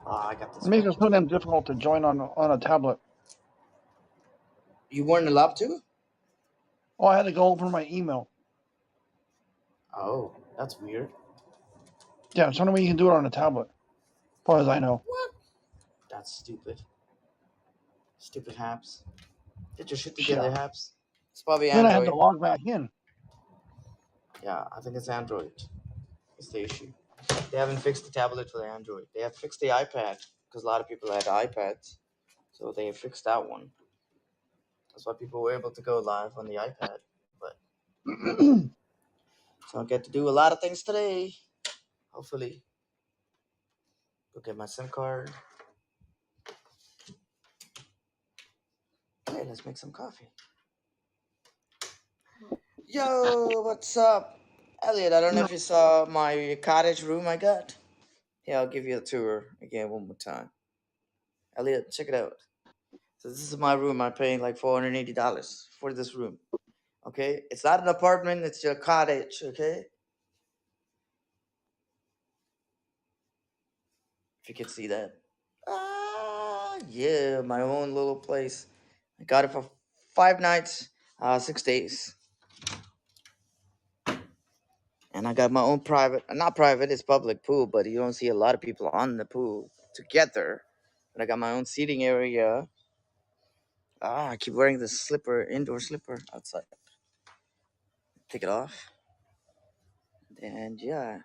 I got It this makes one. it so damn difficult to join on a tablet. You weren't allowed to? Oh, I had to go over my email. Oh, that's weird. Yeah, it's the only way you can do it on a tablet, as far as I know. What? That's stupid. Stupid apps. Get your shit Yeah. together, apps. It's probably Then I had to Android. log back in. Yeah, I think it's Android. It's the issue. They haven't fixed the tablet for the Android. They have fixed the iPad because a lot of people had iPads, so they fixed that one. That's why people were able to go live on the iPad. But so I'll get to do a lot of things today. Hopefully, go get my SIM card. Okay, let's make some coffee. Yo, what's up, Elliot? I don't know if you saw my cottage room I got. Yeah, I'll give you a tour again one more time. Elliot, check it out. So this is my room. I'm paying like $480 for this room. Okay, it's not an apartment. It's your cottage. Okay, if you can see that. Yeah, my own little place. I got it for 5 nights, 6 days, and I got my own private. Not private. It's public pool, but you don't see a lot of people on the pool together. But I got my own seating area. I keep wearing this slipper, indoor slipper outside. Take it off. And yeah,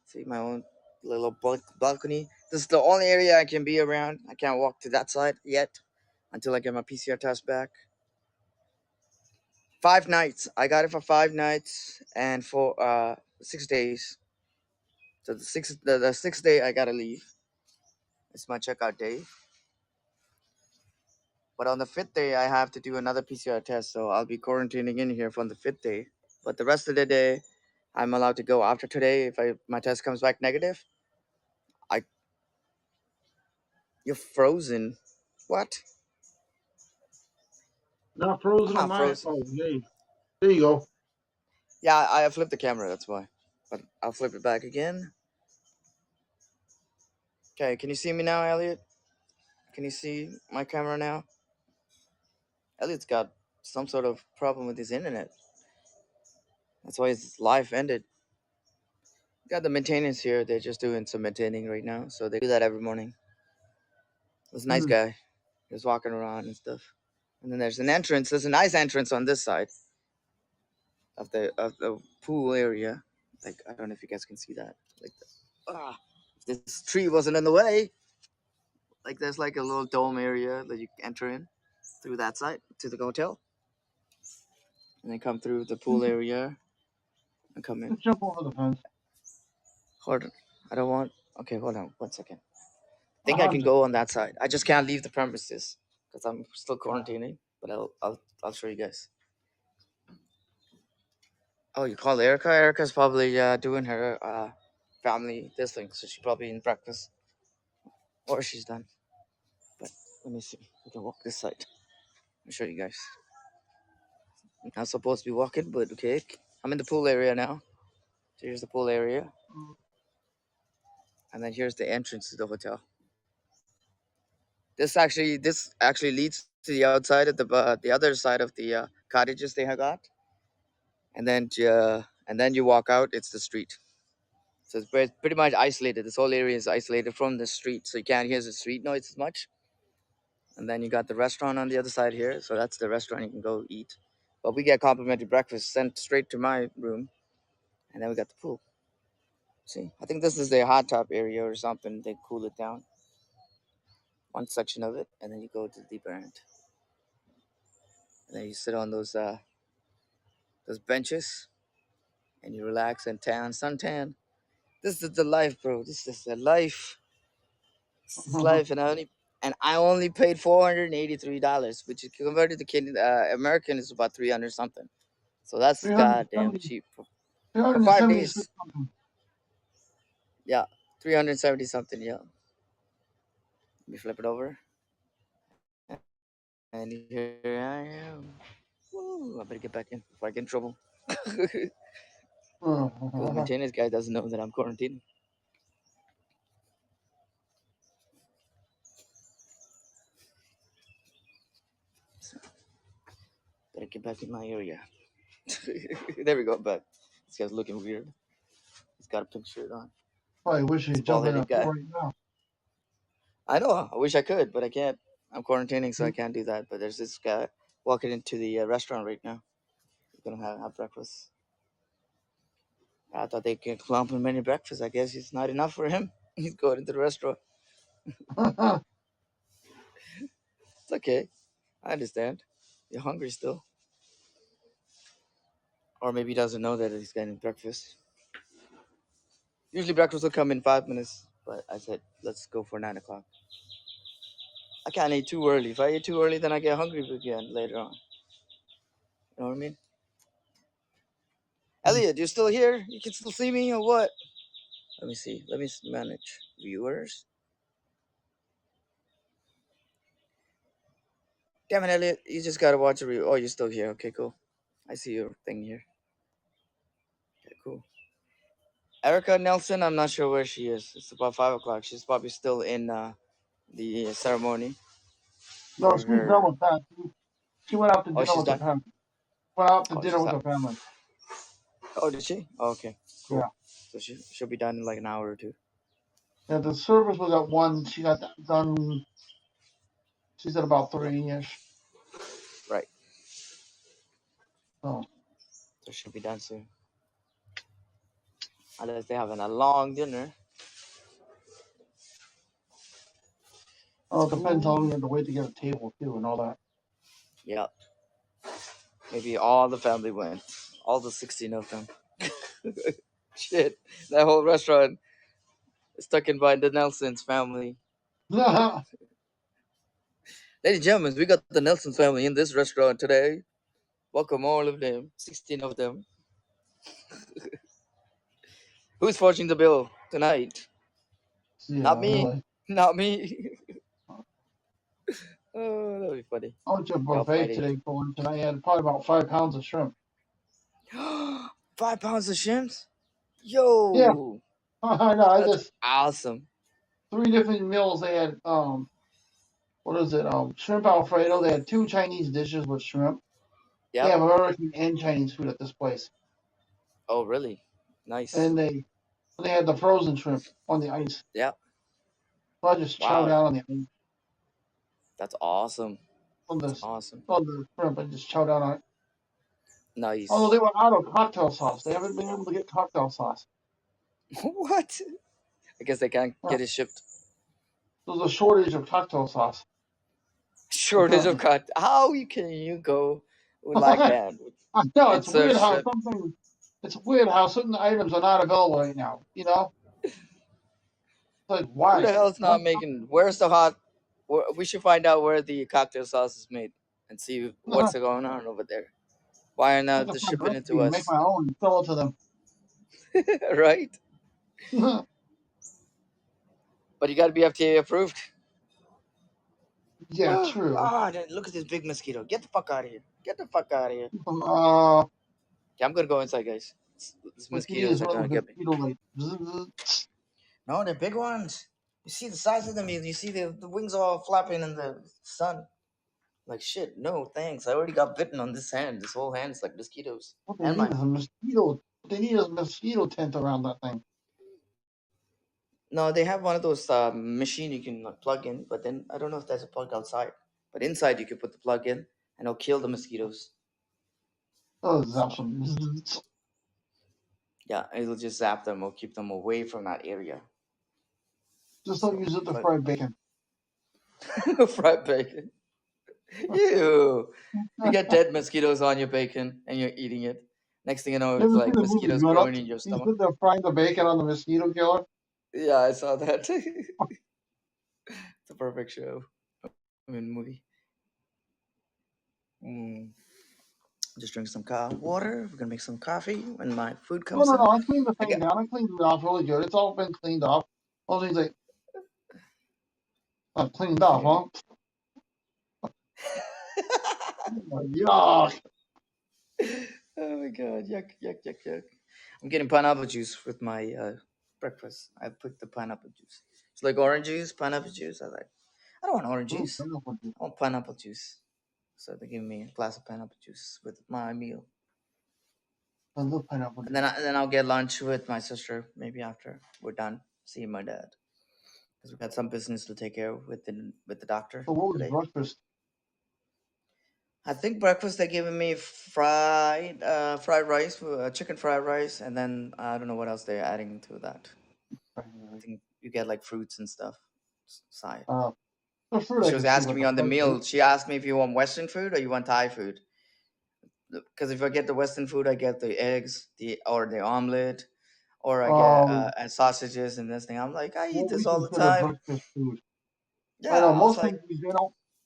see my own little balcony. This is the only area I can be around. I can't walk to that side yet until I get my PCR test back. 5 nights. I got it for 5 nights and for 6 days. So the sixth day I gotta leave. It's my checkout day. But on the fifth day I have to do another PCR test, so I'll be quarantining in here from the fifth day. But the rest of the day I'm allowed to go after today if my test comes back negative. You're frozen. What? Not frozen I'm on not my. frozen. Oh, yay. There you go. Yeah, I flipped the camera, that's why. But I'll flip it back again. Okay, can you see me now, Elliot? Can you see my camera now? Elliot's got some sort of problem with his internet. That's why his life ended. Got the maintenance here. They're just doing some maintaining right now. So they do that every morning. This nice guy. He was walking around and stuff. And then there's an entrance. There's a nice entrance on this side of the pool area. Like, I don't know if you guys can see that. Like, if this tree wasn't in the way. Like, there's like a little dome area that you enter in through that side to the hotel. And then come through the pool area and come in. Let's jump over the fence. Hold on. I don't want. Okay, hold on 1 second. I think I can go on that side. I just can't leave the premises because I'm still quarantining. But I'll show you guys. Oh, you call Erica? Erica's probably doing her family this thing, so she's probably in breakfast or she's done. But let me see. We can walk this side. I'll show you guys. I'm not supposed to be walking, but okay. I'm in the pool area now. So here's the pool area, and then here's the entrance to the hotel. This actually leads to the outside of the other side of the cottages they have got, and then you walk out. It's the street. So it's pretty much isolated. This whole area is isolated from the street, so you can't hear the street noise as much. And then you got the restaurant on the other side here, so that's the restaurant you can go eat. But we get complimentary breakfast sent straight to my room, and then we got the pool. See, I think this is their hot tub area or something. They cool it down, one section of it, and then you go to the deeper end. And then you sit on those benches, and you relax and suntan. This is the life, bro. This is the life. This is life, and I only paid $483, which is converted to American is about 300 something. So that's goddamn cheap for 5 days. Something. Yeah, 370 something. Yeah. Let me flip it over. And here I am. Woo, I better get back in before I get in trouble. The maintenance guy doesn't know that I'm quarantined. Gotta get back in my area. There we go. But this guy's looking weird. He's got a pink shirt on. Probably wish you This could jump bald in a headed pool guy. right now. I know. I wish I could, but I can't. I'm quarantining, so I can't do that. But there's this guy walking into the restaurant right now. We're gonna have breakfast. I thought they could compliment breakfast. I guess it's not enough for him. He's going into the restaurant. It's okay. I understand. You're hungry still. Or maybe he doesn't know that he's getting breakfast. Usually breakfast will come in 5 minutes, but I said, let's go for 9 o'clock. I can't eat too early. If I eat too early, then I get hungry again later on. You know what I mean? Elliot, you still here? You can still see me or what? Let me see. Let me manage viewers. Damn it, Elliot. You just gotta watch a review. Oh, you're still here. Okay, cool. I see your thing here. Okay, cool. Erica Nelson, I'm not sure where she is. It's about 5 o'clock. She's probably still in the ceremony No, for she's done her. with that. She went out to Oh, dinner she's with her done? family. Went out to Oh, dinner she's with up. her family. Oh, did she? Oh, okay, Yeah. cool. So she'll be done in like an hour or two. Yeah, the service was at 1. She got that done, she said about 3-ish. Right. So, So she'll be done soon. Unless they're having a long dinner. It's oh, it depends how long cool. you have to wait to get a table, too, and all that. Yep. Maybe all the family went. All the 16 of them. Shit. That whole restaurant is stuck in by the Nelson's family. Ladies and gentlemen, we got the Nelson family in this restaurant today. Welcome all of them. 16 of them. Who's forging the bill tonight? Not Yeah, me. really. Not me. Oh, that'll be funny. I went to a Y'all buffet fighting. today for lunch, and I had probably about 5 pounds of shrimp. 5 pounds of shrimps? Yeah, Yo, I know. I that's just awesome. 3 different meals. They had what is it? Shrimp Alfredo. They had 2 Chinese dishes with shrimp. They Yep. have American and Chinese food at this place, Oh, really? Nice. and they had the frozen shrimp on the ice. Yep. So I just chow Wow. down on the ice, That's awesome. on That's the awesome. on the shrimp. I just chow down on it. Although Nice. they were out of cocktail sauce, they haven't been able to get cocktail sauce. What? I guess they can't Yeah, get it shipped. there's a shortage of cocktail sauce Shortage of apparently. cut. How can you go like that I know and it's serve weird how shrimp? something. It's weird how certain items are not available right now. It's like Who the why? hell is What? not making? Where's the hot? We should find out where the cocktail sauce is made and see what's I going on over there. Why are have not to they find a shipping it to recipe and make us? my own and sell it to them. Right? But you got to be FDA approved. Yeah, true. Look at this big mosquito. Get the fuck out of here. Get the fuck out of here. Uh, Okay, I'm gonna go inside, guys. These what you need is mosquitoes are one trying of to those get me. mosquito like. Bzzz. No, they're big ones. You see the size of them. You see the wings all flapping in the sun. Like shit. No, thanks. I already got bitten on this hand. This whole hand's like mosquitoes. What they And need my is a mosquito. What they need is a mosquito tent around that thing. no, they have one of those machine you can plug in, but then I don't know if there's a plug outside. But inside you can put the plug in, and it'll kill the mosquitoes. Oh, So zap some. Bzzz. yeah, it'll just zap them or keep them away from that area. Just don't So, use it to but fry bacon. fried bacon. Ew. You get dead mosquitoes on your bacon and you're eating it. Next thing you know, You it's ever see like the movie mosquitoes Good growing Ups? in your He's stomach. sitting there frying the bacon on the mosquito killer. Yeah, I saw that. It's a perfect show. I mean, movie. Mm. Just drink some water. We're gonna make some coffee when my food No, comes no, no. in. I cleaned the I thing got. down. I cleaned it off really good. It's all been cleaned off. All things like cleaned off, huh? Yuck. Oh my god! Yuck! Yuck! Yuck! Yuck! I'm getting pineapple juice with my breakfast. I put the pineapple juice. It's like orange juice, pineapple juice. I don't want orange Ooh, juice. pineapple juice. I want pineapple juice. So they give me a glass of pineapple juice with my meal, I love pineapple and juice. then I'll get lunch with my sister maybe after we're done seeing my dad because we got some business to take care of with the doctor So what was today. breakfast? I think breakfast they giving me fried rice, chicken fried rice, and then I don't know what else they're adding to that. I think you get like fruits and stuff side. Uh, the fruit 'Cause I she was can see, asking like me a on the fresh grape. meal. She asked me if you want Western food or you want Thai food. Because if I get the Western food, I get the eggs, the omelet, or I get Um, and sausages and this thing. I'm like, I eat what this we all the consider time. breakfast food. I Yeah, know I was most like, countries,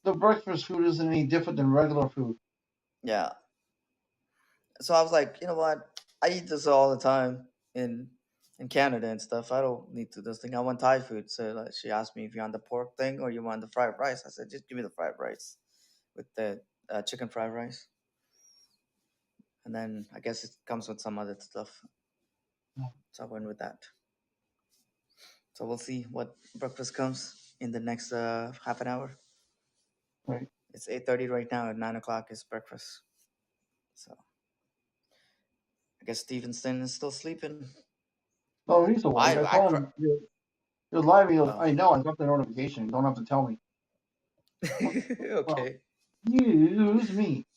the breakfast food isn't any different than regular food. yeah. So I was like, you know what? I eat this all the time in in Canada and stuff. I don't need to this thing. I want Thai food. So like, she asked me if you want the pork thing or you want the fried rice. I said, just give me the fried rice with the chicken fried rice. And then I guess it comes with some other stuff. So I went with that. So we'll see what breakfast comes in the next half an hour. Right. It's 8:30 right now. At 9 o'clock is breakfast. So I guess Stevenson is still sleeping. Oh, he's awake. I I told cry. him you're live. He goes, Oh, I know. I got the notification. You don't have to tell me. Well, okay. use me.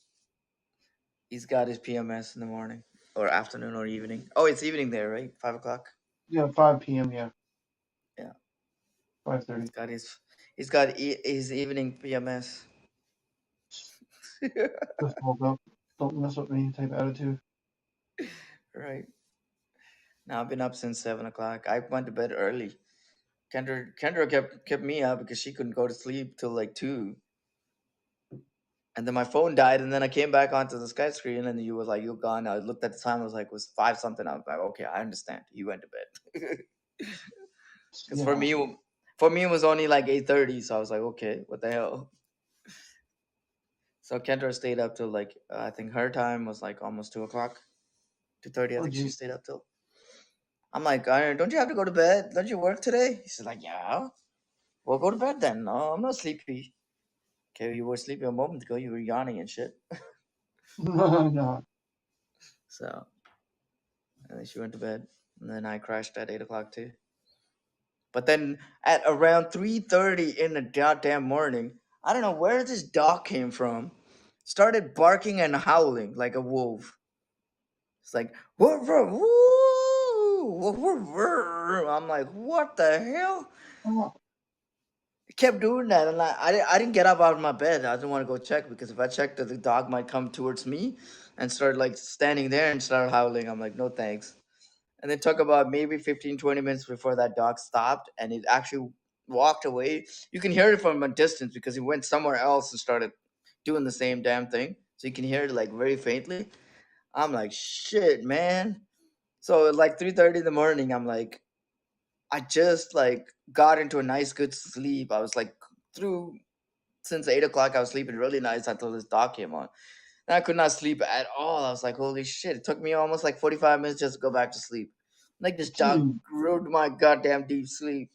He's got his PMS in the morning or afternoon or evening. Oh, it's evening there, right? 5 o'clock. Yeah, 5 p.m. Yeah, Yeah, he's 5:30. got his evening PMS. Just woke up. Don't mess with me. Type attitude. Right. Now I've been up since 7 o'clock. I went to bed early. Kendra kept me up because she couldn't go to sleep till like 2. And then my phone died, and then I came back onto the Skype screen, and you was like, "You're gone." I looked at the time; it was like it was 5 something. I was like, "Okay, I understand. You went to bed." Because Yeah. for me, it was only like 8:30, so I was like, "Okay, what the hell?" So Kendra stayed up till like I think her time was like almost 2 o'clock, 2:30. I Oh, think she gee. stayed up till. I'm like, "Don't you have to go to bed? Don't you work today?" She's like, "Yeah." Well, go to bed then. No, I'm not sleepy. Okay, you were sleepy a moment ago. You were yawning and shit. No. So and then she went to bed, and then I crashed at 8 o'clock too. But then at around 3:30 in the goddamn morning, I don't know where this dog came from. Started barking and howling like a wolf. It's like woof, woof, woo, woof, woof, woof. I'm like, what the hell? Oh, It kept doing that, and I didn't get up out of my bed. I didn't want to go check because if I checked, the dog might come towards me and start like standing there and start howling. I'm like, no thanks. And it took about maybe 15, 20 minutes before that dog stopped and it actually walked away. You can hear it from a distance because he went somewhere else and started doing the same damn thing. So you can hear it like very faintly. I'm like, shit, man. So at like 3:30 in the morning, I'm like, I just like got into a nice good sleep. I was like through since 8 o'clock, I was sleeping really nice until this dog came on. And I could not sleep at all. I was like, holy shit. It took me almost like 45 minutes just to go back to sleep. Like this dog gee. ruined my goddamn deep sleep.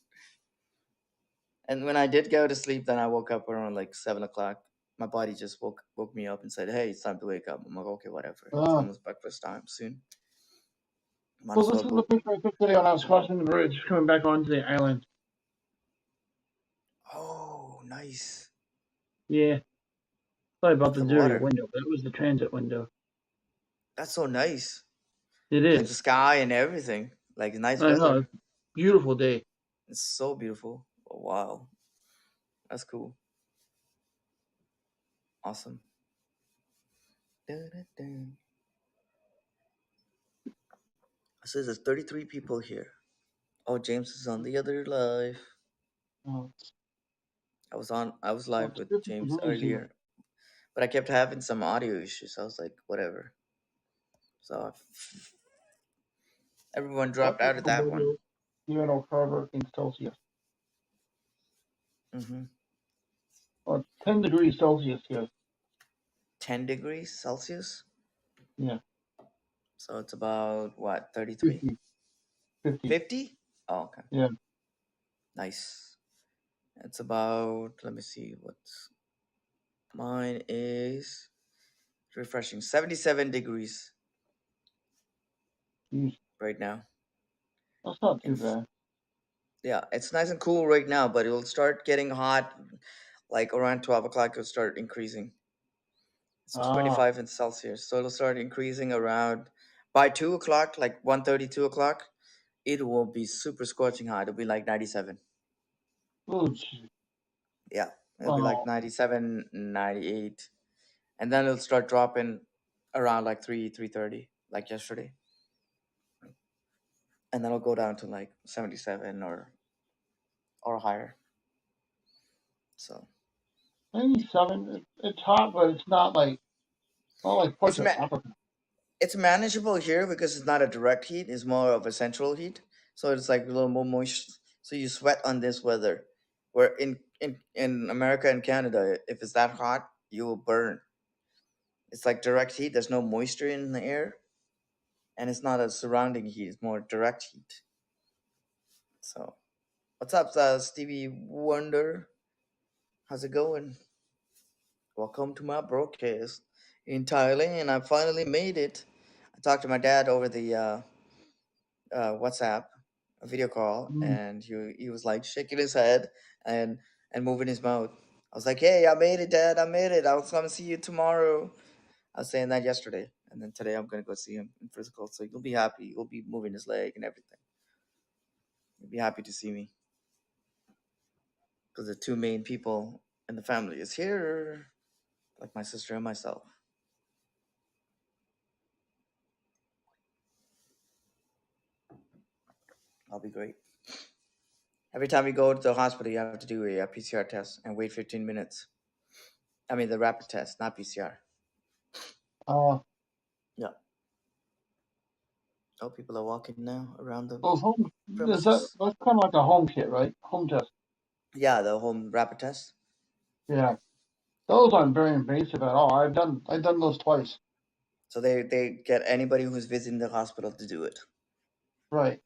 And when I did go to sleep, then I woke up around like 7 o'clock. My body just woke me up and said, hey, it's time to wake up. I'm like, okay, whatever. It's Uh, almost breakfast time soon. Might so as this well is the go. picture I took today when I was crossing the bridge, coming back onto the island. Oh, nice. Yeah. Sorry about With the the dirty water. window, but it was the transit window. That's so nice. It Like the is. sky and everything. Like nice I know. weather. It's a beautiful day. It's so beautiful. Oh, wow. That's cool. Awesome. Dun-dun-dun. It says there's 33 people here. Oh, James is on the other live. Oh, I was live it's with 50 James degrees here. earlier, but I kept having some audio issues. I was like, whatever. So everyone That's dropped what out of the that one. weather here in October in Celsius. hmm 10 degrees Celsius here. 10 degrees Celsius. Yeah. So it's about what, 33? 50. 50. 50? Oh, okay. Yeah. Nice. It's about, let me see, what's. Mine is refreshing. 77 degrees Jeez, right now. that's not In too bad. Yeah, it's nice and cool right now, but it'll start getting hot like around 12 o'clock. It'll start increasing. It's Ah, 25 in Celsius, so it'll start increasing around by 2 o'clock, like 1:30, 2 o'clock. It will be super scorching hot. It'll be like 97. oh, gee. Yeah, it'll be like Oh, 97, 98, and then it'll start dropping around like 3, 3:30, like yesterday, and then it'll go down to like 77 or higher. So 97. It's hot, but it's not like it's parts of ma- Africa. it's manageable here because it's not a direct heat; it's more of a central heat. So it's like a little more moist. So you sweat on this weather. Where in America and Canada, if it's that hot, you will burn. It's like direct heat. There's no moisture in the air, and it's not a surrounding heat. It's more direct heat. So what's up, Stevie Wonder? How's it going? Welcome to my broadcast in Thailand. I finally made it. I talked to my dad over the WhatsApp, a video call, Mm. and he was like shaking his head and and moving his mouth. I was like, "Hey, I made it, Dad. I made it. I'll come see you tomorrow." I was saying that yesterday, and then today I'm gonna go see him in physical. So you'll be happy. You'll be moving his leg and everything. You'll be happy to see me because the two main people in the family is here, like my sister and myself. I'll be great. Every time you go to the hospital, you have to do a PCR test and wait 15 minutes. I mean, the rapid test, not PCR. Uh, Yeah. Oh, people are walking now around the those home is that premises. that's kind of like a home kit, right? Home test. Yeah, the home rapid test. Yeah, those aren't very invasive at all. I've done those twice. So they get anybody who's visiting the hospital to do it. Right.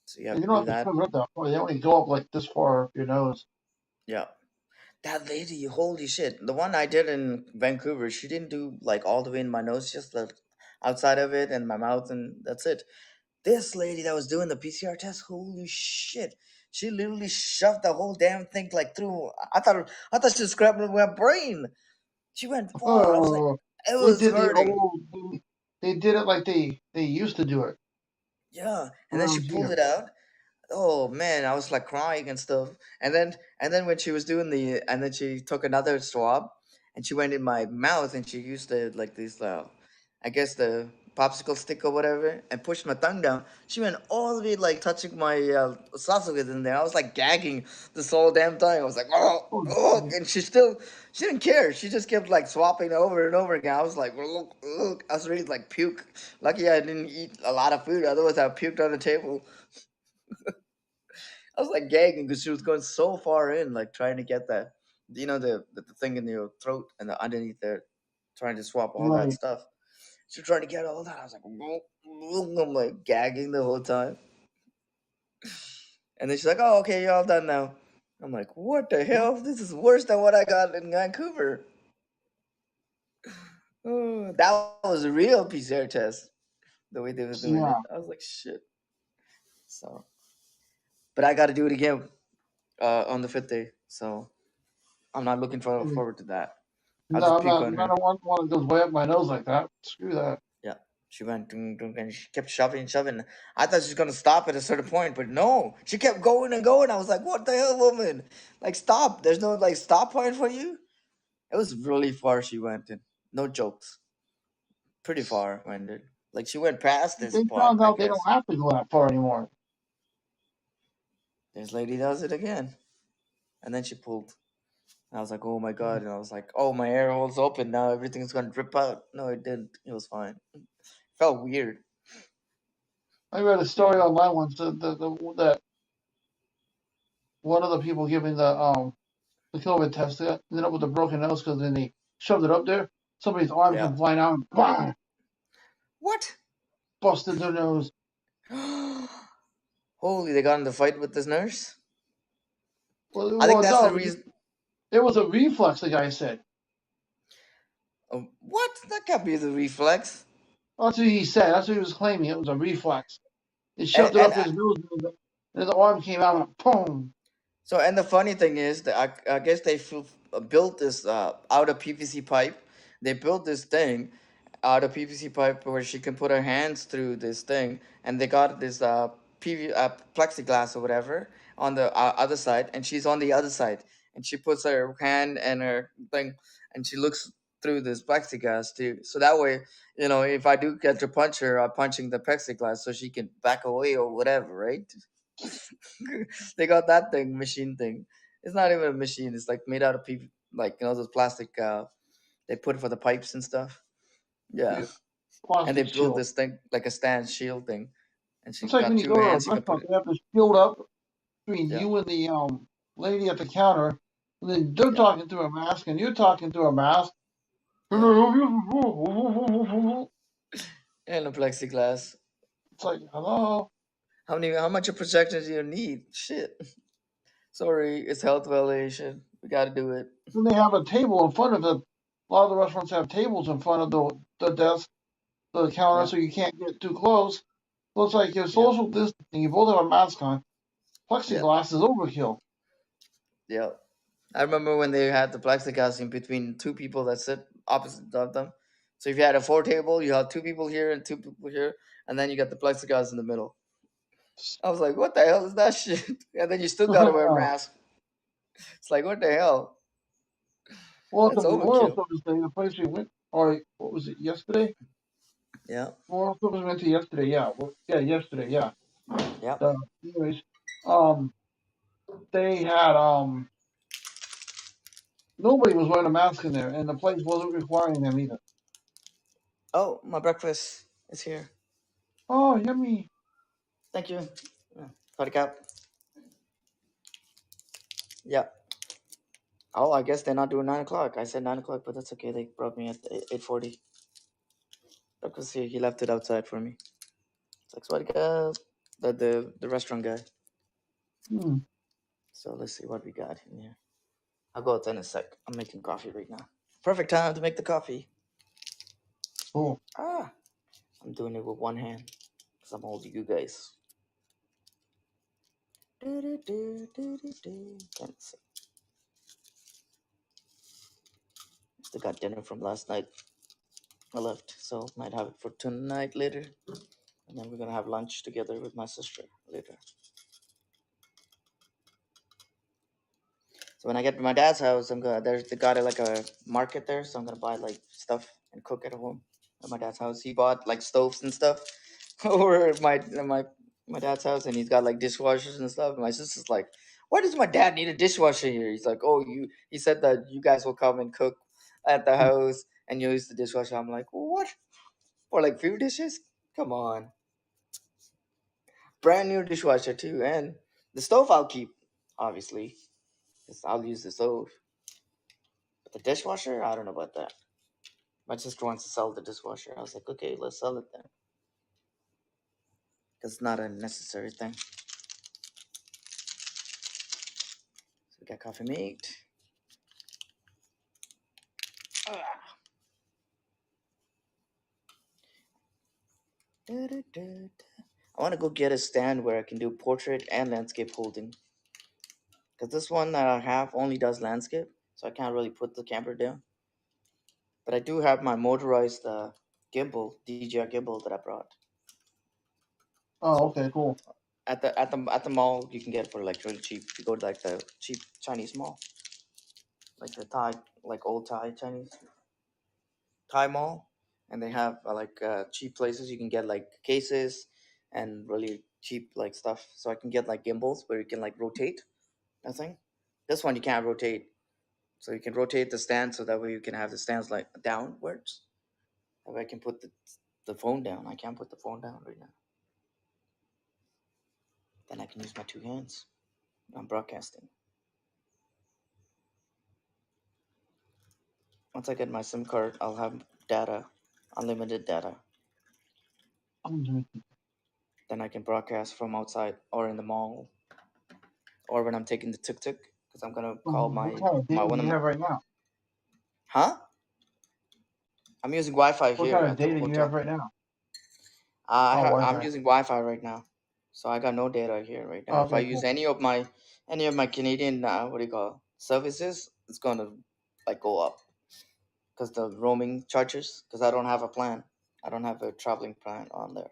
So you And have you to don't do have to that. swim up that far. They only go up like this far up your nose. Yeah. That lady, holy shit. The one I did in Vancouver, she didn't do like all the way in my nose, just the outside of it and my mouth, and that's it. This lady that was doing the PCR test, holy shit. She literally shoved the whole damn thing like through. I thought she was scraping my brain. She went far. I was like, Oh, it they was did the hurting. old. They did it like they used to do it Yeah. And then she around pulled here. it out. Oh man, I was like crying and stuff. And then when she was doing and then she took another swab and she went in my mouth and she used the like this I guess the popsicle stick or whatever and pushed my tongue down. She went all the way like touching my esophagus in there. I was like gagging this whole damn time. I was like, oh, Oh, oh, and she didn't care. She just kept like swapping over and over again. I was like, well, look, look. I was ready to like puke. Lucky I didn't eat a lot of food. Otherwise, I puked on the table. I was like gagging because she was going so far in, like trying to get that, the thing in your throat and the underneath there, trying to swap all that right. stuff. She was trying to get all that. I was like, I'm like gagging the whole time. And then she's like, "Oh, okay, you're all done now." I'm like, "What the hell? This is worse than what I got in Vancouver." Oh, that was a real PCR test. The way they were doing it, Yeah. I was like, "Shit." So, but I got to do it again on the fifth day. So I'm not looking forward to that. I'll No, just I'm puke not. on I her. don't want one that goes way up my nose like that. Screw that. Yeah. She went ding, ding, and she kept shoving, shoving. I thought she was gonna stop at a certain point, but no, she kept going and going. I was like, "What the hell, woman? Like, stop! There's no like stop point for you." It was really far she went, and no jokes, pretty far went it. Like she went past this They point, found I out they don't guess. have to go that far anymore. This lady does it again, and then she pulled. I was like, "Oh my god!" And I was like, "Oh, my air hole's open now. Everything's gonna drip out." No, it didn't. It was fine. Felt weird. I read a story online once that one of the people giving the COVID test ended up with a broken nose because then they shoved it up there. Somebody's arm Yeah. came flying out and bah, What? busted their nose. Holy, they got in the fight with this nurse? I think Well, that's the no, reason. it was a reflex. The guy said. What? That can't be the reflex. That's what he said. That's what he was claiming. It was a reflex. He And, shoved it and up his nose, and the arm came out and boom. so, and the funny thing is that I guess they built this out of PVC pipe. They built this thing out of PVC pipe where she can put her hands through this thing, and they got this plexiglass or whatever on the other side, and she's on the other side, and she puts her hand and her thing, and she looks through this plexiglass too. So that way, if I do get to punch her, I'm punching the plexiglass so she can back away or whatever, right? They got that thing, machine thing. It's not even a machine. It's like made out of like those plastic. They put for the pipes and stuff. Yeah, Yeah, and they plastic built shield. this thing like a stand shield thing, and she It's like when got you two go to a hands. You can put restaurant, it. they have this shield up between Yeah, you and the lady at the counter, and then they're yeah, talking through a mask, and you're talking through a mask. Can yeah. I help you? And a plexiglass. It's like, hello. How much of protection do you need? Shit. Sorry, it's health violation. We got to do it. Then they have a table in front of it. A lot of the restaurants have tables in front of the desk, the counter, Yeah, so you can't get too close. So it's like you're yeah, social distancing. You both have a mask on. yeah, Plexiglass is overkill. yeah. I remember when they had the plexiglass in between two people that sit opposite of them. So if you had a four table, you had two people here and two people here, and then you got the plexiglass in the middle. I was like, what the hell is that shit? And then you still gotta wear a Yeah. mask. It's like, what the hell? Well, at the That's Memorial overkill. Service Day, the place we went, or what was it, yesterday? Yeah, Memorial Service went to yesterday, yeah. Well, yeah, yesterday, yeah. yeah. The, anyways, um, they had, nobody was wearing a mask in there, and the place wasn't requiring them either. Oh, my breakfast is here. Oh, yummy. Thank you. Yeah. Sorry, Cap. Yeah. Oh, I guess they're not doing 9 o'clock. I said 9 o'clock, but that's okay. They brought me at 8:40. Breakfast here. He left it outside for me. It's like, sorry, Cap. The restaurant guy. Hmm, So let's see what we got in here. I'll go outside in a sec. I'm making coffee right now. Perfect time to make the coffee. cool. Ah, I'm doing it with one hand because I'm holding you guys. Can't see. Still got dinner from last night. I left, so might have it for tonight later, and then we're gonna have lunch together with my sister later. So when I get to my dad's house, I'm gonna there's they got like a market there, so I'm gonna buy like stuff and cook at home at my dad's house. He bought like stoves and stuff over at my dad's house, and he's got like dishwashers and stuff. And my sister's like, "Why does my dad need a dishwasher here?" He's like, "Oh, you." He said that you guys will come and cook at the house and you use the dishwasher. I'm like, "What? For like few dishes? Come on!" Brand new dishwasher too, and the stove I'll keep, obviously, 'cause I'll use the stove. But the dishwasher, I don't know about that. My sister wants to sell the dishwasher. I was like, okay, let's sell it then, because it's not a necessary thing. So we got coffee made. Ah. I want to go get a stand where I can do portrait and landscape holding. Because this one that I have only does landscape, so I can't really put the camera down. But I do have my motorized gimbal, DJI gimbal that I brought. Oh, So okay, cool. at the mall, you can get it for like really cheap. You go to like the cheap Chinese mall, like the Thai, like old Thai Chinese Thai mall, and they have like cheap places you can get like cases and really cheap like stuff. So I can get like gimbals where you can like rotate. I think this one you can't rotate, so you can rotate the stand so that way you can have the stands like downwards. That way I can put the phone down. I can't put the phone down right now. Then I can use my two hands. I'm broadcasting. Once I get my SIM card, I'll have data, unlimited data. Mm-hmm. Then I can broadcast from outside or in the mall or when I'm taking the tuk tuk because I'm gonna call What my kind of my data do one of you my have right now? huh I'm using Wi-Fi What here kind of at the data you have hotel. right now? I Oh, I'm Wi-Fi. using Wi-Fi right now, so I got no data here right now. If I Okay, use cool. any of my Canadian what do you call it, services, it's gonna like go up because the roaming charges. Because I don't have a plan. I don't have a traveling plan on there,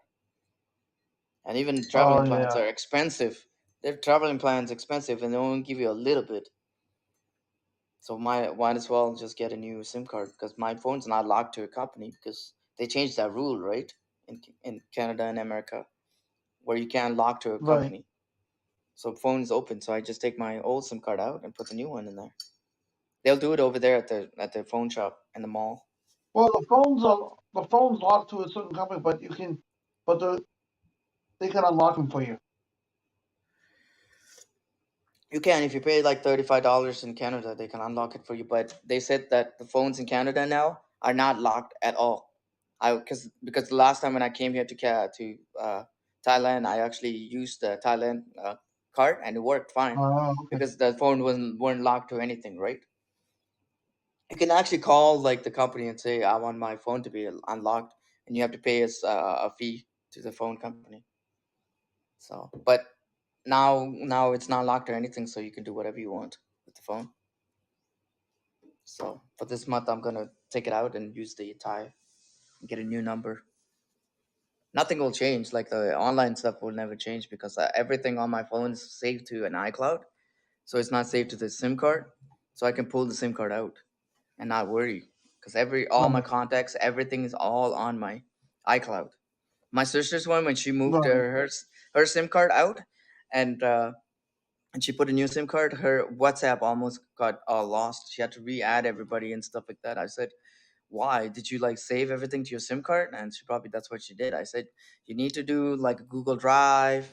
and even Oh traveling plans yeah, are expensive. Their traveling plans expensive, and they only give you a little bit. So might as well just get a new SIM card because my phone's not locked to a company because they changed that rule, right? In Canada and America, where you can't lock to a right. company. So phone's open, so I just take my old SIM card out and put the new one in there. They'll do it over there at the phone shop in the mall. Well, the phone's locked to a certain company, but but they can unlock them for you. You can if you pay like $35 in Canada, they can unlock it for you. But they said that the phones in Canada now are not locked at all. I because the last time when I came here to Thailand, I actually used the Thailand card and it worked fine Oh, okay. because the phone wasn't weren't locked to anything, right? You can actually call like the company and say I want my phone to be unlocked, and you have to pay us a fee to the phone company. So, but now it's not locked or anything, so you can do whatever you want with the phone. So for this month, I'm gonna take it out and use the Thai and get a new number. Nothing will change. Like the online stuff will never change because everything on my phone is saved to an iCloud, so it's not saved to the SIM card. So I can pull the SIM card out and not worry because all my Right, contacts, everything is all on my iCloud. My sister's one when she moved right. her SIM card out, and she put a new SIM card. Her WhatsApp almost got lost. She had to re-add everybody and stuff like that. I said, "Why did you like save everything to your SIM card?" And she probably that's what she did. I said, "You need to do like a Google Drive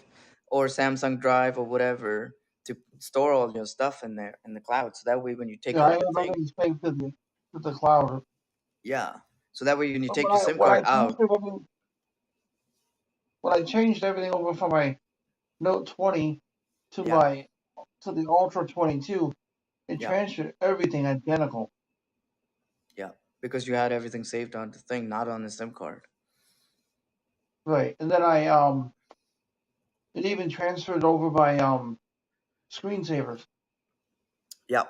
or Samsung Drive or whatever to store all your stuff in there in the cloud. So that way when you take Yeah, I out have the thing, everything saved to the cloud. yeah. So that way when you But take your SIM when I card changed out, everything when I changed everything over from my Note 20 to yeah, my to the Ultra 22, it yeah, transferred everything identical. yeah, because you had everything saved on the thing, not on the SIM card. Right, and then it even transferred over my screensavers. Yeah.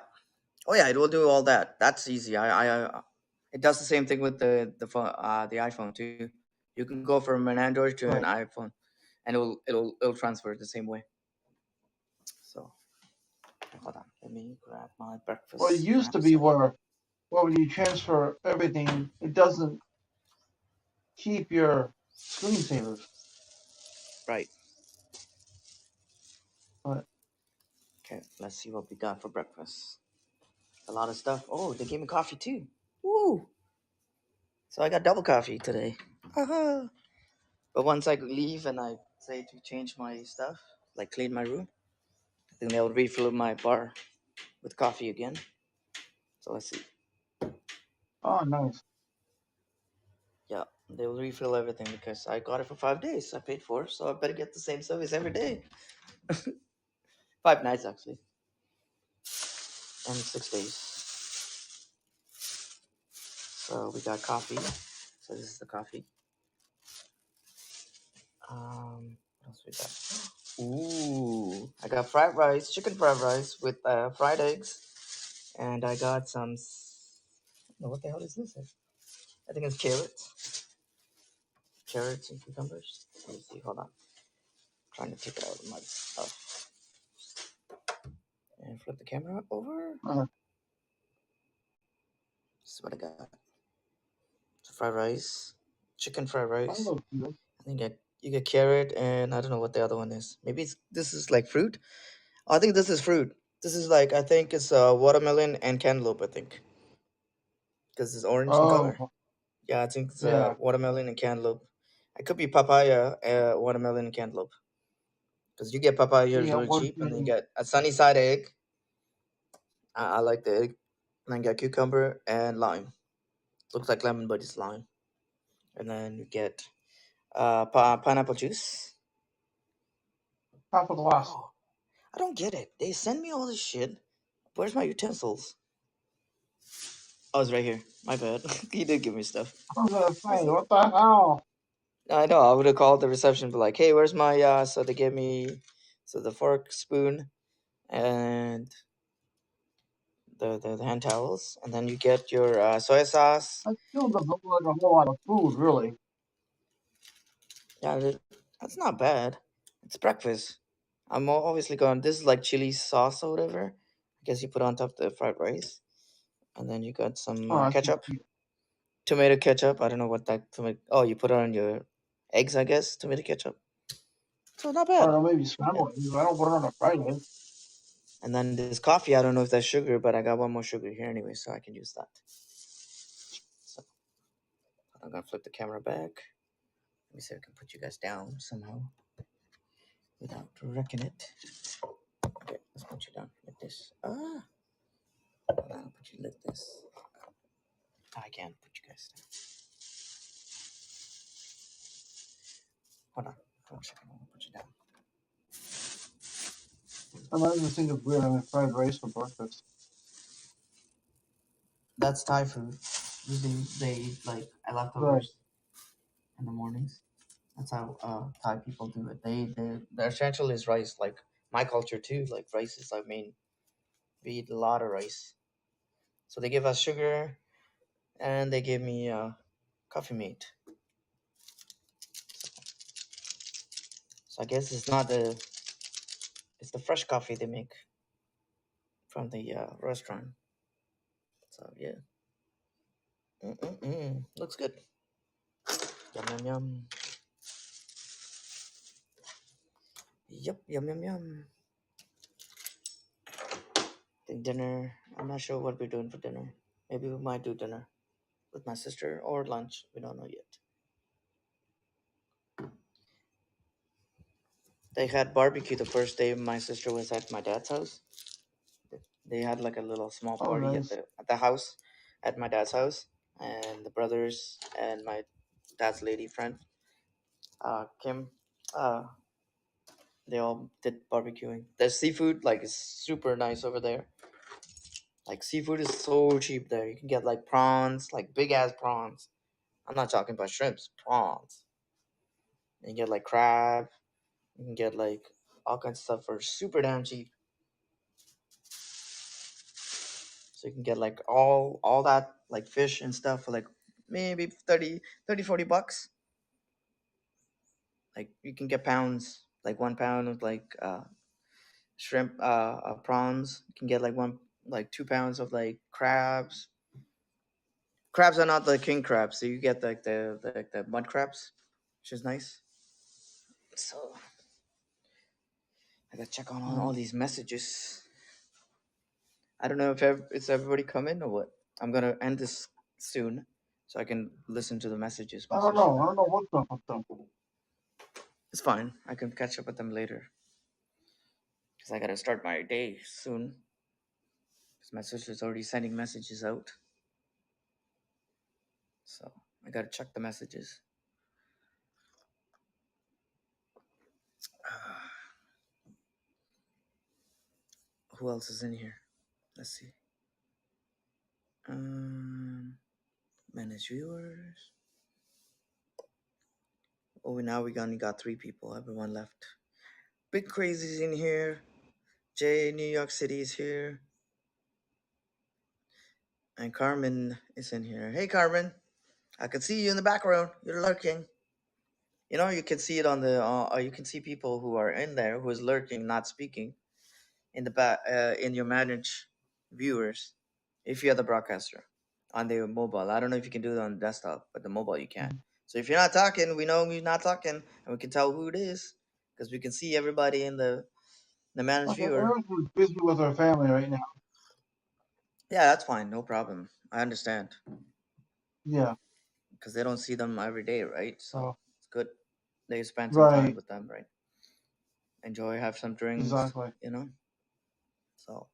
Oh yeah, it will do all that. That's easy. It does the same thing with the iPhone too. You can go from an Android to an Right. iPhone, and it'll transfer the same way. So hold on, let me grab my Well, it breakfast. used Grab to a be second. where when you transfer everything, it doesn't keep your screensavers. Right. But Okay. Let's see what we got for breakfast. A lot of stuff. Oh, they gave me coffee too. Woo! So I got double coffee today. Haha. But once I leave and I say to change my stuff, like clean my room, then they'll refill my bar with coffee again. So let's see. oh, nice. Yeah, they will refill everything because I got it for 5 days. I paid for it, so I better get the same service every day. 5 nights actually, and 6 days. So we got coffee. So this is the coffee. What else we got? Ooh, I got fried rice, chicken fried rice with fried eggs, and I got some. No, what the hell is this? I think it's carrots and cucumbers. Let me see. Hold on, trying to take it out of my stuff and flip the camera over. Uh, This is what I got. So fried rice, chicken fried I rice. love you. I think you get carrot and I don't know what the other one is. Maybe this is like fruit. Oh, I think this is fruit. This is like I think it's watermelon and cantaloupe. I think because it's orange in color. Oh, Yeah, I think it's yeah. watermelon and cantaloupe. It could be papaya, watermelon and cantaloupe. Because you get papaya here is Yeah, really one cheap, and then you thing. get a sunny side egg. I like the egg. And then you get cucumber and lime. Looks like lemon, but it's lime. And then you get pineapple juice. Half a glass. Bro, I don't get it. They send me all this shit. Where's my utensils? Oh, it's right here. My bad. He did give me stuff. I was gonna say, what the hell? I know. I would have called the reception, but like, hey, where's my? So they gave me, so the fork, spoon, and the hand towels, and then you get your soy sauce. That still doesn't look like a whole lot of food, really. Yeah, that's not bad. It's breakfast. I'm obviously going. This is like chili sauce or whatever. I guess you put on top the fried rice, and then you got some Oh, I see. ketchup, tomato ketchup. I don't know what that tomato. Oh, you put it on your eggs, I guess. Tomato ketchup. So not I bad. don't know, maybe Not bad. scrambled eggs. I don't put it on a fried egg. And then this coffee. I don't know if that's sugar, but I got one more sugar here anyway, so I can use that. So I'm gonna flip the camera back. Let me see if I can put you guys down somehow without wrecking it. Okay, let's put you down like this. I'll put you like this. I can't put you guys down. Hold on. 1 second. I'll put you down. I might just think it's weird having fried rice for breakfast. That's Thai food. Usually they eat like Right. leftovers in the mornings. That's how Thai people do it. Their essential is rice. Like my culture too. Like rice is I mean we eat a lot of rice. So they give us sugar and they give me coffee mate. So I guess it's the fresh coffee they make from the restaurant. So yeah, looks good. Yum yum yum. Yep, yum yum yum. Think dinner. I'm not sure what we're doing for dinner. Maybe we might do dinner with my sister or lunch. We don't know yet. They had barbecue the first day my sister was at my dad's house. They had like a little small Oh, party nice. at the house, at my dad's house, and the brothers and my dad's lady friend, Kim. Uh, they all did barbecuing. The seafood like is super nice over there. Like seafood is so cheap there. You can get like prawns, like big ass prawns. I'm not talking about shrimps, prawns. You can get like crab. You can get like all kinds of stuff for super damn cheap. So you can get like all that like fish and stuff for like maybe 30, 40 bucks. Like you can get pounds, like 1 pound of like shrimp, prawns. You can get like 2 pounds of like crabs. Crabs are not the king crabs, so you get like the mud crabs, which is nice. So I gotta check on all Mm. these messages. I don't know if it's everybody coming or what. I'm gonna end this soon, so I can listen to the messages my I don't sister know. I got. don't know what's up with them. It's fine. I can catch up with them later because I gotta start my day soon. Because my sister's already sending messages out, so I gotta check the messages. Who else is in here? Let's see. Manage viewers. Oh, now we only got 3 people. Everyone left. Big Crazy's in here. Jay, New York City is here. And Carmen is in here. Hey, Carmen. I can see you in the background. You're lurking. You know, you can see it on the. You can see people who are in there who is lurking, not speaking, in the back. In your manage viewers, if you're the broadcaster on the mobile. I don't know if you can do it on desktop, but the mobile you can. So if you're not talking, we know you're not talking, and we can tell who it is because we can see everybody in the manage Okay, viewer. Eric is busy with her family right now. Yeah, that's fine. No problem. I understand Yeah. because they don't see them every day, right? So So, it's good. They spend some time right. with them, right? Enjoy, have some drinks, Exactly. you know. So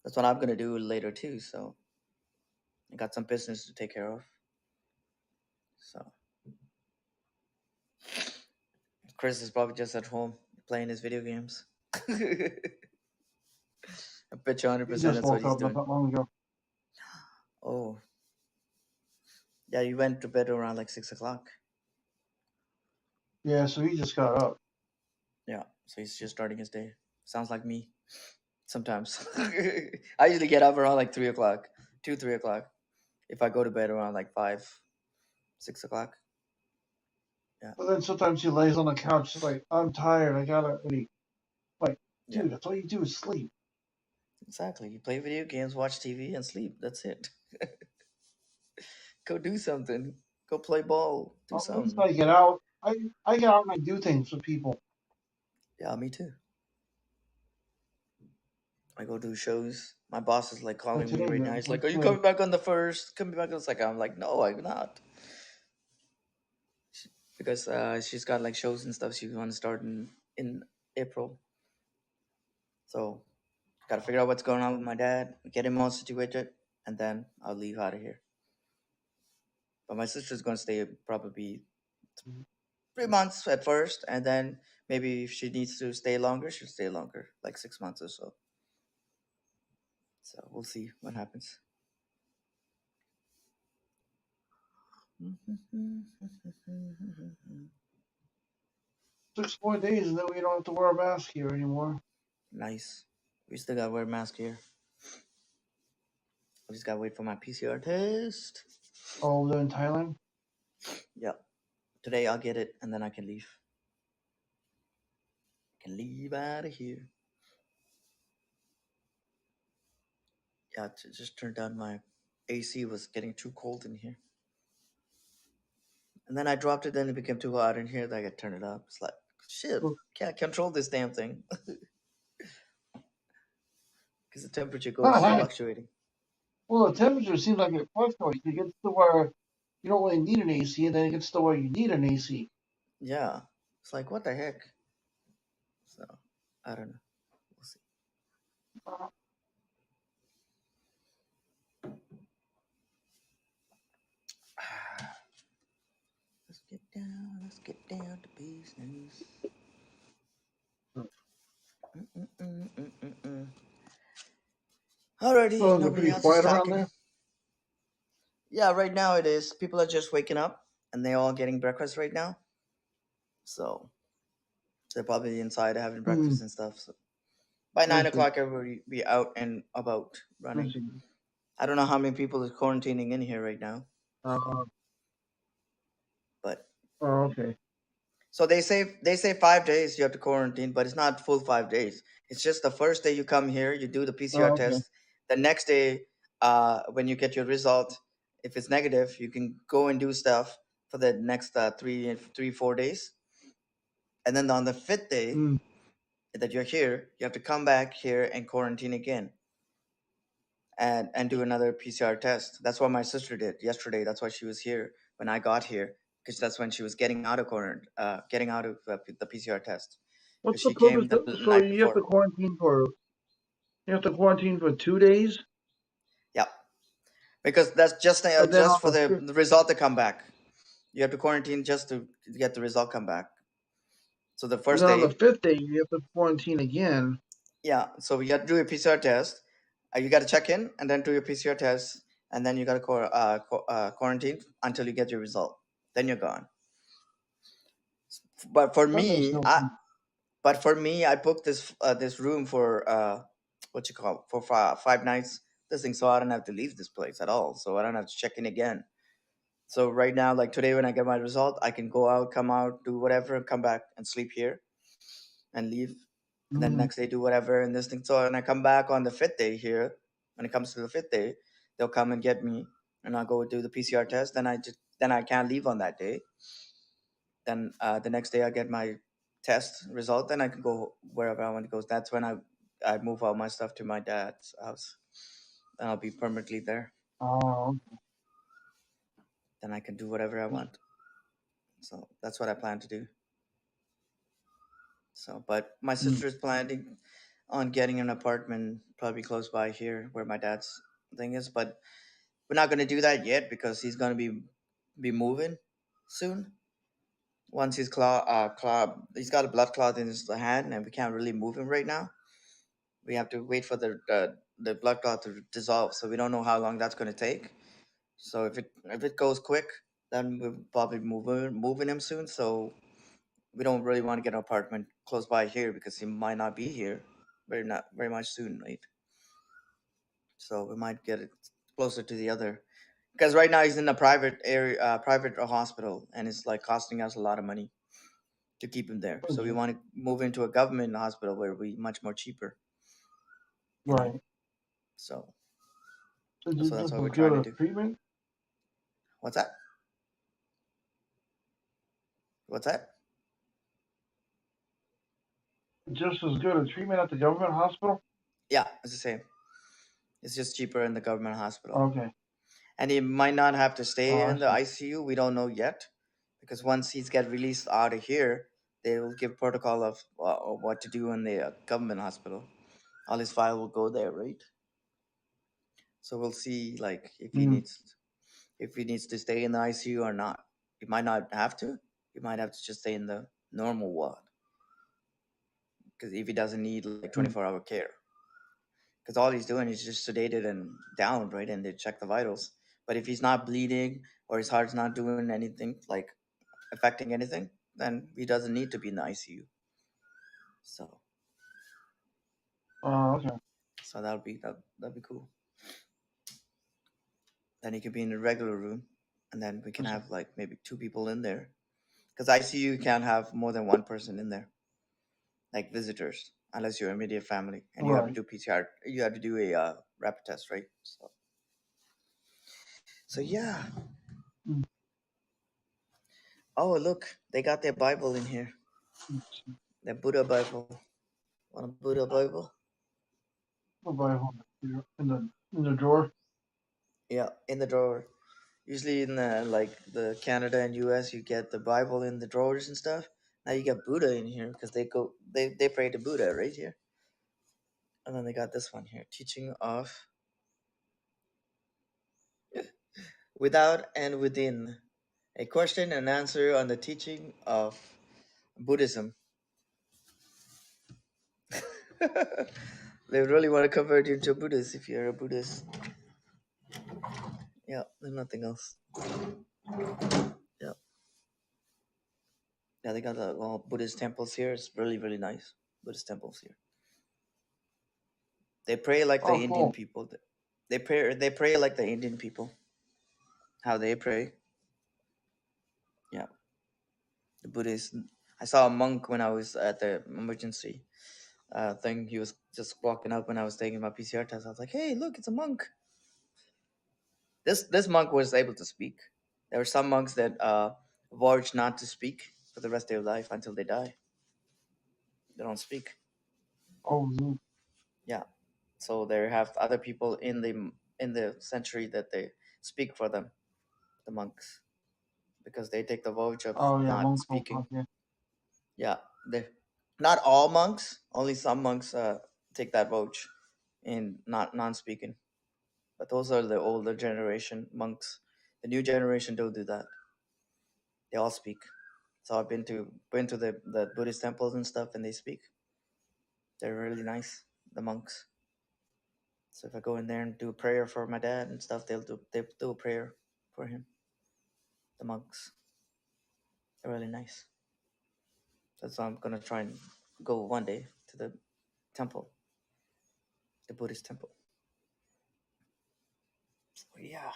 that's what I'm gonna do later too. So I got some business to take care of. So Chris is probably just at home playing his video games. I bet you He 100% just that's what woke he's up not doing. that long ago. Oh, Yeah, you went to bed around like 6 o'clock. Yeah, so he just got up. Yeah, so he's just starting his day. Sounds like me sometimes. I usually get up around like 3 o'clock, 2, 3 o'clock. If I go to bed around like 5, 6 o'clock. Yeah, But then sometimes he lays on the couch like, I'm tired, I gotta eat. Like, yeah, dude, that's all you do is sleep. exactly. You play video games, watch TV, and sleep. That's it. Go do something. Go play ball. Do At least something. I get out. I get out and I do things with people. Yeah, me too. I go do shows. My boss is like Like calling me today, right now. man, He's like like, "Are you today. coming back on the first? Coming back on the second?" I'm like, "No, I'm not," because she's got like shows and stuff she wants to start in April. So gotta figure out what's going on with my dad, get him all situated, and then I'll leave out of here. But my sister's gonna stay probably 3 months at first, and then maybe if she needs to stay longer, she'll stay longer, like 6 months or so. So we'll see what happens. 6 more days and then we don't have to wear a mask here anymore. Nice. We still gotta wear a mask here. I just gotta wait for my PCR test. Oh, they're in Thailand? Yeah. Today I'll get it and then I can leave. I can leave out of here. Yeah, just turned down my AC was getting too cold in here. And then I dropped it, then it became too hot in here, then I gotta turn it up. It's like shit, Well, can't control this damn thing. Because the temperature goes well, fluctuating. the temperature seems like it fluctuates. It gets to where you don't really need an AC, and then it gets to where you need an AC. Yeah. It's like what the heck? So I don't know. We'll see. Let's get down to business. Mm-mm-mm-mm-mm-mm. Alrighty, Oh, is it nobody pretty else is quiet around talking. there? Yeah, right now it is. People are just waking up and they're all getting breakfast right now. So they're probably inside having Hmm. breakfast and stuff. So by I nine see. o'clock, everybody be out and about I running. see. I don't know how many people is quarantining in here right now, Uh, but oh, okay. so they say 5 days you have to quarantine, but it's not full 5 days. It's just the first day you come here, you do the PCR Oh, okay. test. The next day, when you get your result, if it's negative, you can go and do stuff for the next 4 days, and then on the fifth day Hmm. that you're here, you have to come back here and quarantine again, and do another PCR test. That's what my sister did yesterday. That's why she was here when I got here, because that's when she was getting out of getting out of the PCR test, What's because the she purpose? came the So night you have to before. quarantine for 2 days, Yeah, because that's and then on just for the the, fifth, the result to come back. You have to quarantine just to get the result come back. So the and first then on the day, fifth day you have to quarantine again. yeah. So you got to do a PCR test. You got to check in and then do your PCR test, and then you got to quarantine until you get your result. Then you're gone. But for That makes me, no I sense. but for me, I booked this room for what you call for 5 nights. This thing, so I don't have to leave this place at all. So I don't have to check in again. So right now, like today, when I get my result, I can go out, come out, do whatever, come back and sleep here and leave, and then Hmm. next day do whatever and this thing. So when I come back on the fifth day here, when it comes to the fifth day, they'll come and get me, and I'll go do the PCR test. Then I can't leave on that day. Then the next day I get my test result. Then I can go wherever I want to go. That's when I move all my stuff to my dad's house. Then I'll be permanently there. Oh, Then I can do whatever I want. So that's what I plan to do. So, but my hmm. sister is planning on getting an apartment probably close by here where my dad's thing is. But we're not gonna do that yet because he's gonna be moving soon. Once he's got a blood clot in his hand, and we can't really move him right now. We have to wait for the blood clot to dissolve. So we don't know how long that's gonna take. So if it goes quick, then we'll probably moving him soon. So we don't really want to get an apartment close by here because he might not be here very much soon, right? So we might get it closer to the other because right now he's in a private area, private hospital, and it's like costing us a lot of money to keep him there. So we want to move into a government hospital where we much more cheaper, you know. Right. So Is so it that's just what we're as trying good to as do. treatment? What's that? What's that? Just as good as treatment at the government hospital? Yeah, it's the same. It's just cheaper in the government hospital. Okay. And he might not have to Oh, stay I in the see. ICU. We don't know yet, because once he's get released out of here, they will give protocol of what to do in the government hospital. All his file will go there, right? So we'll see, like Mm. if he needs to stay in the ICU or not. He might not have to. He might have to just stay in the normal ward, because if he doesn't need like Mm. 24-hour care, because all he's doing is just sedated and down, right? And they check the vitals. But if he's not bleeding or his heart's not doing anything, like affecting anything, then he doesn't need to be in the ICU. So, Oh, okay. so that'll be cool. Then he could be in a regular room, and then we can I see. have like maybe two people in there, because ICU can't have more than one person in there, like visitors, unless you're immediate family, and you have to Right. do PCR. You have to do a rapid test, right? So yeah. Mm. Oh, look, they got their Bible in here. Their Buddha Bible. Want a Buddha Bible? What Bible? In the drawer? Yeah, in the drawer. Usually in the like the Canada and US, you get the Bible in the drawers and stuff. Now you got Buddha in here because they pray to Buddha right here. And then they got this one here, teaching of without and within, a question and answer on the teaching of Buddhism. They really want to convert you into a Buddhist if you're a Buddhist. Yeah, there's nothing else. Yeah, yeah, they got all Buddhist temples here. It's really really nice. Buddhist temples here. They pray like the Oh, Indian cool. people. They pray like the Indian people. How they pray. Yeah, the Buddhists. I saw a monk when I was at the emergency thing. He was just walking up when I was taking my PCR test. I was like, "Hey, look, it's a monk." This monk was able to speak. There were some monks that vowed not to speak for the rest of their life until they die. They don't speak. Oh, Yeah, so they have other people in the century that they speak for them, the monks, because they take the vow of oh yeah, not monks don't speaking. talk. Yeah. Yeah, they not all monks. Only some monks take that vow in not non-speaking. But those are the older generation monks. The new generation don't do that. They all speak. So I've been to the Buddhist temples and stuff, and they speak. They're really nice, the monks. So if I go in there and do a prayer for my dad and stuff, they do a prayer for him. The monks. They're really nice. That's why I'm gonna try and go one day to the temple, the Buddhist temple. So yeah.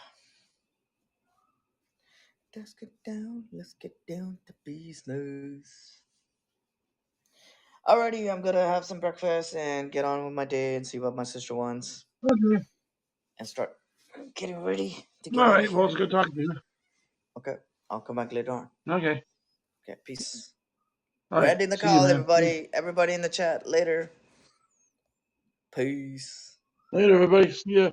Let's get down to business. Alrighty, I'm gonna have some breakfast and get on with my day and see what my sister wants Okay. and start getting ready to All get out of right. Well, here. it's good talking to you. Okay, I'll come back later on. Okay. Okay, peace. All We're right. ending the See you, call, man. Peace. everybody in the chat later. Peace. Later, everybody. See ya.